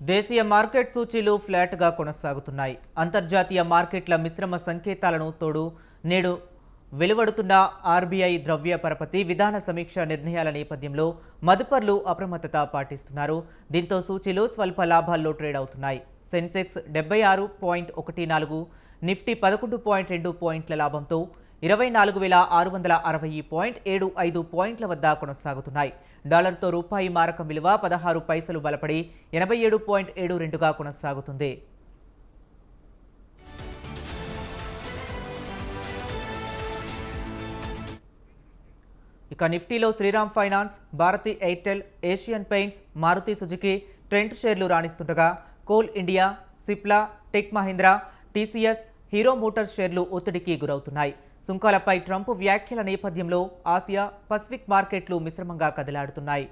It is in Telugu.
దేశీయ మార్కెట్ సూచీలు ఫ్లాట్గా కొనసాగుతున్నాయి. అంతర్జాతీయ మార్కెట్ల మిశ్రమ సంకేతాలను తోడు నేడు వెలువడుతున్న ఆర్బీఐ ద్రవ్య పరపతి విధాన సమీక్ష నిర్ణయాల నేపథ్యంలో మదుపర్లు అప్రమత్తత పాటిస్తున్నారు. దీంతో సూచీలు స్వల్ప లాభాల్లో ట్రేడ్ అవుతున్నాయి. సెన్సెక్స్ 76.14, నిఫ్టీ 11.2 పాయింట్ల లాభంతో 24,660.75 పాయింట్ల వద్ద కొనసాగుతున్నాయి. డాలర్తో రూపాయి మారకం విలువ 16 పైసలు బలపడి 87.72గా కొనసాగుతుంది. ఇక నిఫ్టీలో Shriram finance, Bharti Airtel, Asian paints, Maruti Suzuki, Trent షేర్లు రాణిస్తుండగా Coal India, Cipla, Tech Mahindra, TCS, Hero Motors షేర్లు ఒత్తిడికి గురవుతున్నాయి. సుంకాలపై ట్రంప్ వ్యాఖ్యల నేపథ్యంలో ఆసియా, పసిఫిక్ మార్కెట్లు మిశ్రమంగా కదలాడుతున్నాయి.